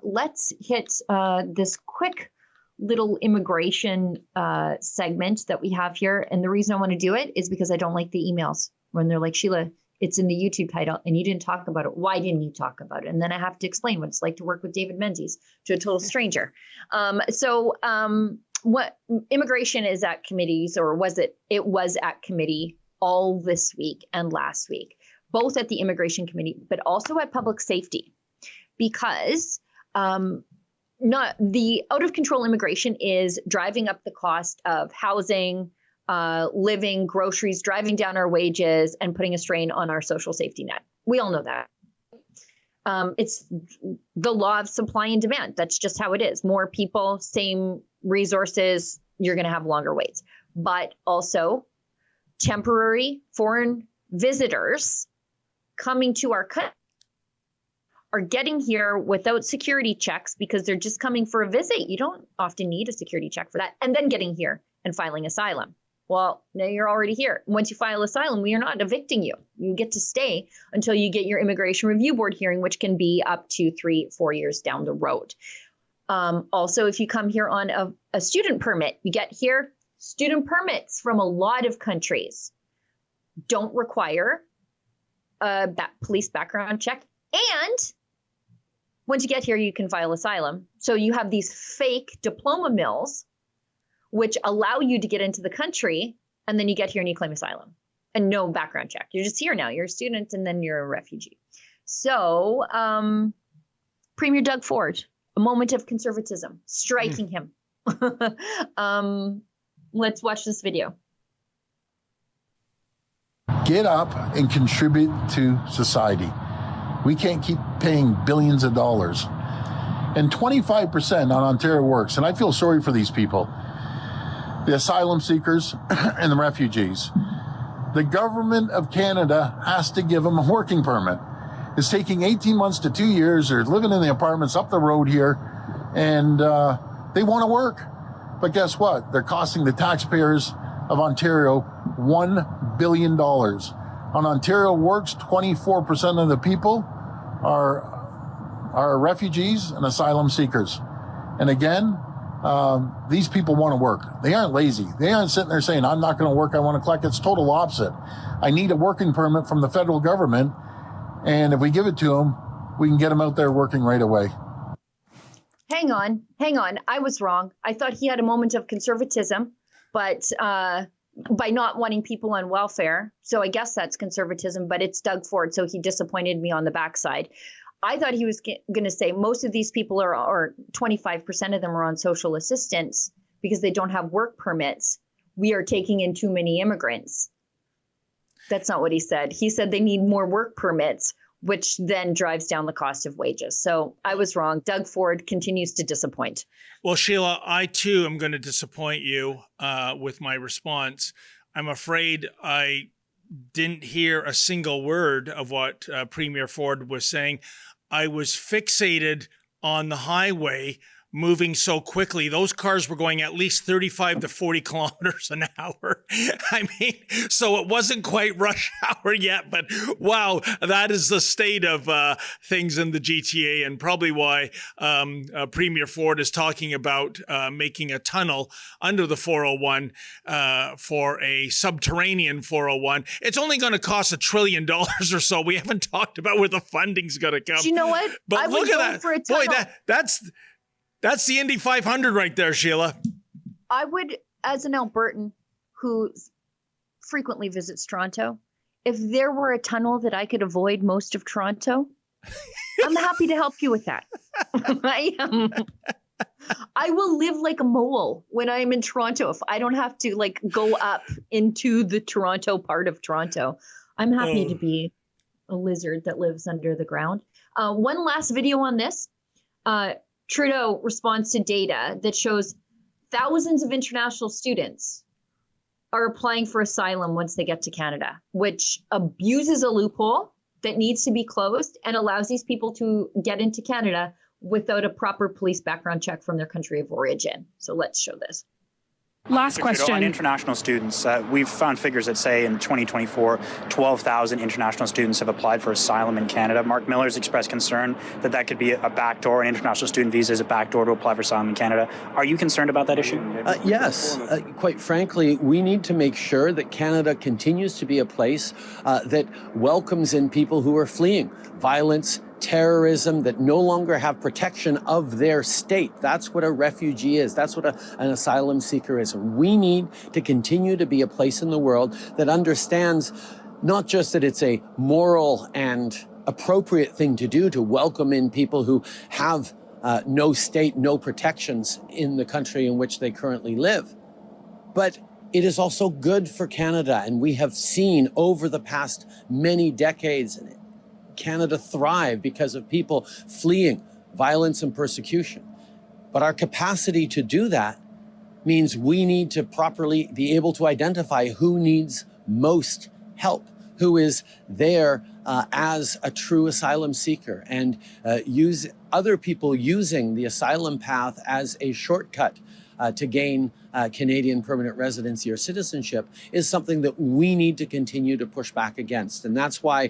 Let's hit this quick little immigration segment that we have here. And the reason I want to do it is because I don't like the emails when they're like, Sheila, it's in the YouTube title and you didn't talk about it. Why didn't you talk about it? And then I have to explain what it's like to work with David Menzies to a total stranger. What immigration is at committees, or was it? It was at committee all this week and last week, both at the immigration committee, but also at public safety, because not the out of control immigration is driving up the cost of housing, living, groceries, driving down our wages, and putting a strain on our social safety net. We all know that. It's the law of supply and demand. That's just how it is. More people, same resources, you're going to have longer waits. But also temporary foreign visitors coming to our country are getting here without security checks because they're just coming for a visit. You don't often need a security check for that. And then getting here and filing asylum. Well, now you're already here. Once you file asylum, we are not evicting you. You get to stay until you get your Immigration Review Board hearing, which can be up to 3-4 years down the road. Also, if you come here on a student permit, you get here. Student permits from a lot of countries don't require a police background check. And once you get here, you can file asylum. So you have these fake diploma mills which allow you to get into the country, and then you get here and you claim asylum and no background check. You're just here now. You're a student and then you're a refugee. So Premier Doug Ford, a moment of conservatism, striking him. Let's watch this video. Get up and contribute to society. We can't keep paying billions of dollars. And 25% on Ontario Works, and I feel sorry for these people, the asylum seekers and the refugees. The government of Canada has to give them a working permit. It's taking 18 months to 2 years. They're living in the apartments up the road here, and they want to work. But guess what? They're costing the taxpayers of Ontario $1 billion. On Ontario Works, 24% of the people are refugees and asylum seekers. And again, these people want to work. They aren't lazy. They aren't sitting there saying, I'm not going to work, I want to collect. It's total opposite. I need a working permit from the federal government, and if we give it to them, we can get them out there working right away. Hang on. I was wrong. I thought he had a moment of conservatism, but by not wanting people on welfare. So I guess that's conservatism, but it's Doug Ford, so he disappointed me on the backside. I thought he was going to say most of these people are, or 25% of them are on social assistance because they don't have work permits. We are taking in too many immigrants. That's not what he said. He said they need more work permits, which then drives down the cost of wages. So I was wrong. Doug Ford continues to disappoint. Well, Sheila, I too am going to disappoint you with my response. I'm afraid I didn't hear a single word of what Premier Ford was saying. I was fixated on the highway moving so quickly. Those cars were going at least 35 to 40 kilometers an hour. I mean, so it wasn't quite rush hour yet, but wow, that is the state of things in the GTA, and probably why Premier Ford is talking about making a tunnel under the 401 for a subterranean 401. It's only going to cost $1 trillion or so. We haven't talked about where the funding's going to come. Do you know what? But look at that. For a tunnel. Boy, that's the Indy 500 right there, Sheila. I would, as an Albertan who frequently visits Toronto, if there were a tunnel that I could avoid most of Toronto, I'm happy to help you with that. I will live like a mole when I'm in Toronto if I don't have to go up into the Toronto part of Toronto. I'm happy to be a lizard that lives under the ground. One last video on this. Trudeau responds to data that shows thousands of international students are applying for asylum once they get to Canada, which abuses a loophole that needs to be closed and allows these people to get into Canada without a proper police background check from their country of origin. So let's show this. Last question. On international students, we've found figures that say in 2024, 12,000 international students have applied for asylum in Canada. Mark Miller's expressed concern that that could be a backdoor, an international student visa is a backdoor to apply for asylum in Canada. Are you concerned about that issue? Yes. Quite frankly, we need to make sure that Canada continues to be a place that welcomes in people who are fleeing violence, terrorism, that no longer have protection of their state. That's what a refugee is. That's what an asylum seeker is. We need to continue to be a place in the world that understands not just that it's a moral and appropriate thing to do to welcome in people who have no state, no protections in the country in which they currently live, but it is also good for Canada. And we have seen over the past many decades Canada thrive because of people fleeing violence and persecution. But our capacity to do that means we need to properly be able to identify who needs most help, who is there as a true asylum seeker, and use other people using the asylum path as a shortcut to gain Canadian permanent residency or citizenship is something that we need to continue to push back against. And that's why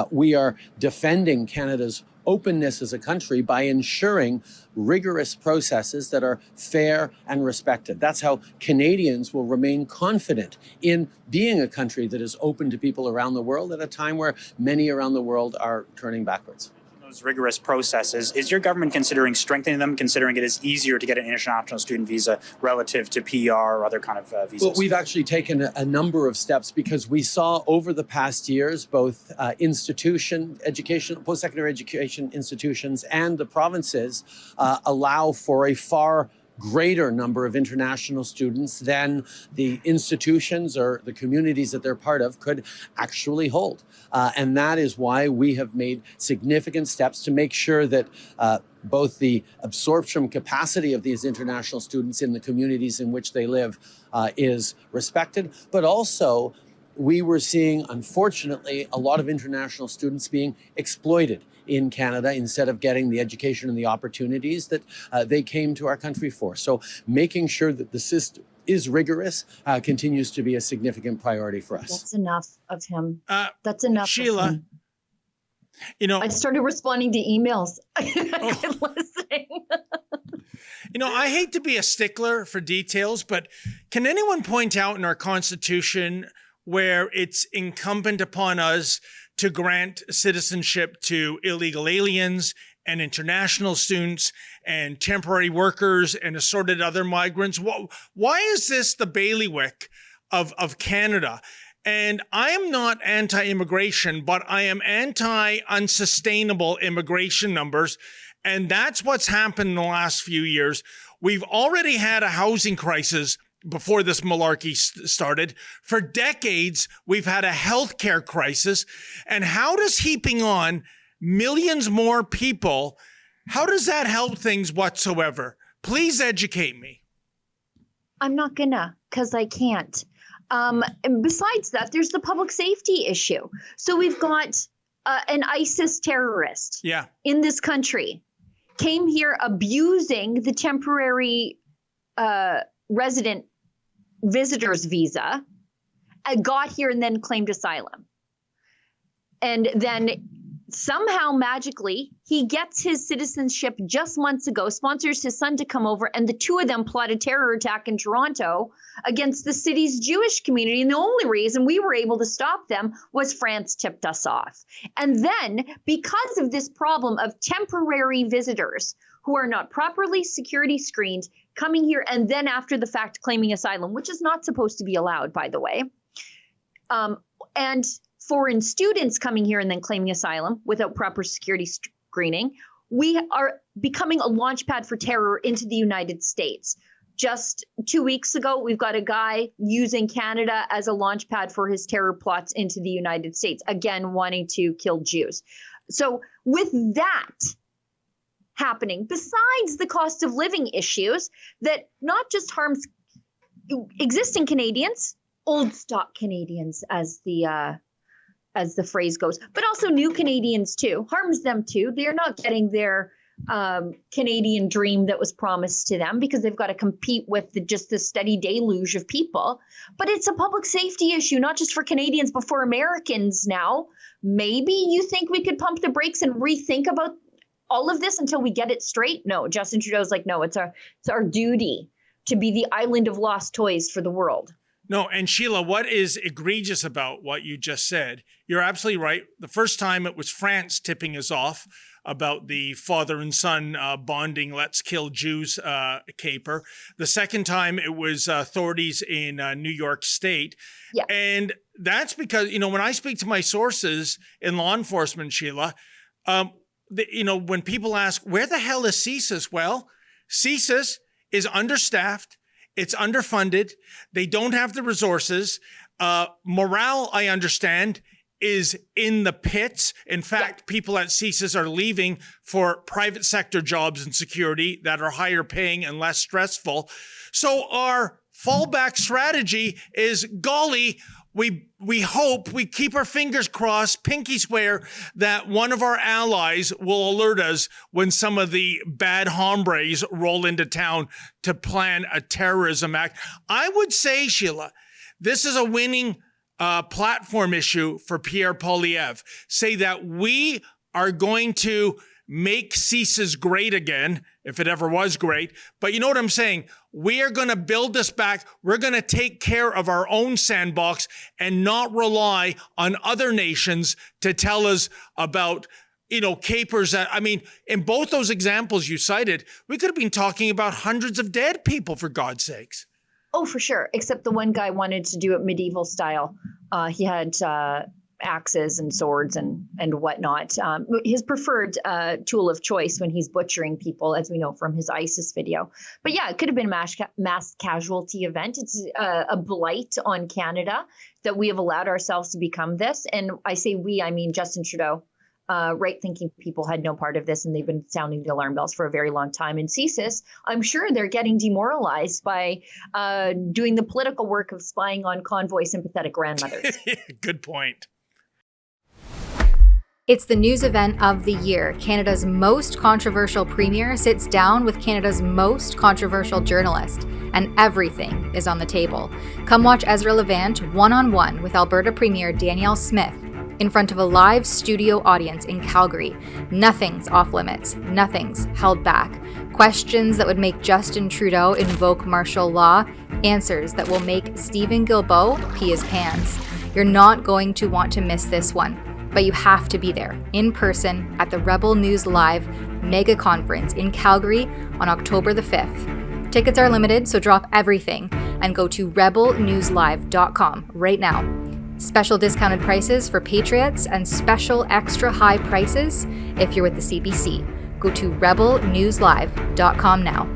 we are defending Canada's openness as a country by ensuring rigorous processes that are fair and respected. That's how Canadians will remain confident in being a country that is open to people around the world at a time where many around the world are turning backwards. Those rigorous processes, is your government considering strengthening them, considering it is easier to get an international student visa relative to PR or other kind of visas? Well, we've actually taken a number of steps because we saw over the past years both post-secondary education institutions and the provinces allow for a far greater number of international students than the institutions or the communities that they're part of could actually hold. And that is why we have made significant steps to make sure that both the absorption capacity of these international students in the communities in which they live is respected, but also we were seeing, unfortunately, a lot of international students being exploited in Canada instead of getting the education and the opportunities that they came to our country for. So making sure that the system is rigorous continues to be a significant priority for us. That's enough of him. That's enough, Sheila, of him. You know, I started responding to emails. Listening. You know, I hate to be a stickler for details, but can anyone point out in our Constitution where it's incumbent upon us to grant citizenship to illegal aliens and international students and temporary workers and assorted other migrants? Why is this the bailiwick of Canada? And I am not anti-immigration, but I am anti-unsustainable immigration numbers. And that's what's happened in the last few years. We've already had a housing crisis before this malarkey started. For decades, we've had a healthcare crisis. And how does heaping on millions more people, how does that help things whatsoever? Please educate me. I'm not gonna, because I can't. And besides that, there's the public safety issue. So we've got an ISIS terrorist in this country, came here abusing the temporary resident visitor's visa, got here and then claimed asylum. And then somehow magically he gets his citizenship just months ago, sponsors his son to come over, and the two of them plot a terror attack in Toronto against the city's Jewish community. And the only reason we were able to stop them was France tipped us off. And then because of this problem of temporary visitors who are not properly security screened coming here and then after the fact claiming asylum, which is not supposed to be allowed, by the way, and foreign students coming here and then claiming asylum without proper security screening, we are becoming a launch pad for terror into the United States. Just 2 weeks ago, we've got a guy using Canada as a launch pad for his terror plots into the United States, again, wanting to kill Jews. So with that happening, besides the cost of living issues that not just harms existing Canadians, old stock Canadians, as the phrase goes, but also new Canadians too, harms them too. They're not getting their Canadian dream that was promised to them, because they've got to compete with just the steady deluge of people. But it's a public safety issue, not just for Canadians, but for Americans now. Maybe you think we could pump the brakes and rethink about all of this until we get it straight? No, Justin Trudeau's like, no, it's our duty to be the island of lost toys for the world. No, and Sheila, what is egregious about what you just said? You're absolutely right. The first time it was France tipping us off about the father and son bonding "Let's Kill Jews" caper. The second time it was authorities in New York State. Yeah. And that's because, when I speak to my sources in law enforcement, Sheila, when people ask, where the hell is CSIS? Well, CSIS is understaffed. It's underfunded. They don't have the resources. Morale, I understand, is in the pits. In fact, people at CSIS are leaving for private sector jobs in security that are higher paying and less stressful. So our fallback strategy is, golly, we hope, we keep our fingers crossed, pinky swear, that one of our allies will alert us when some of the bad hombres roll into town to plan a terrorism act. I would say, Sheila, this is a winning platform issue for Pierre Poilievre. Say that we are going to make CSIS great again, if it ever was great. But you know what I'm saying? We are going to build this back. We're going to take care of our own sandbox and not rely on other nations to tell us about, capers. In both those examples you cited, we could have been talking about hundreds of dead people, for God's sakes. Oh, for sure. Except the one guy wanted to do it medieval style. He had axes and swords and whatnot. His preferred tool of choice when he's butchering people, as we know from his ISIS video. But yeah, it could have been a mass casualty event. It's a blight on Canada that we have allowed ourselves to become this. And I say we, I mean Justin Trudeau. Right-thinking people had no part of this, and they've been sounding the alarm bells for a very long time. And CSIS, I'm sure they're getting demoralized by doing the political work of spying on convoy sympathetic grandmothers. Good point. It's the news event of the year. Canada's most controversial premier sits down with Canada's most controversial journalist, and everything is on the table. Come watch Ezra Levant one-on-one with Alberta Premier Danielle Smith in front of a live studio audience in Calgary. Nothing's off limits. Nothing's held back. Questions that would make Justin Trudeau invoke martial law. Answers that will make Stephen Guilbeault pee his pants. You're not going to want to miss this one. But you have to be there, in person, at the Rebel News Live mega conference in Calgary on October the 5th. Tickets are limited, so drop everything and go to rebelnewslive.com right now. Special discounted prices for Patriots and special extra high prices if you're with the CBC. Go to rebelnewslive.com now.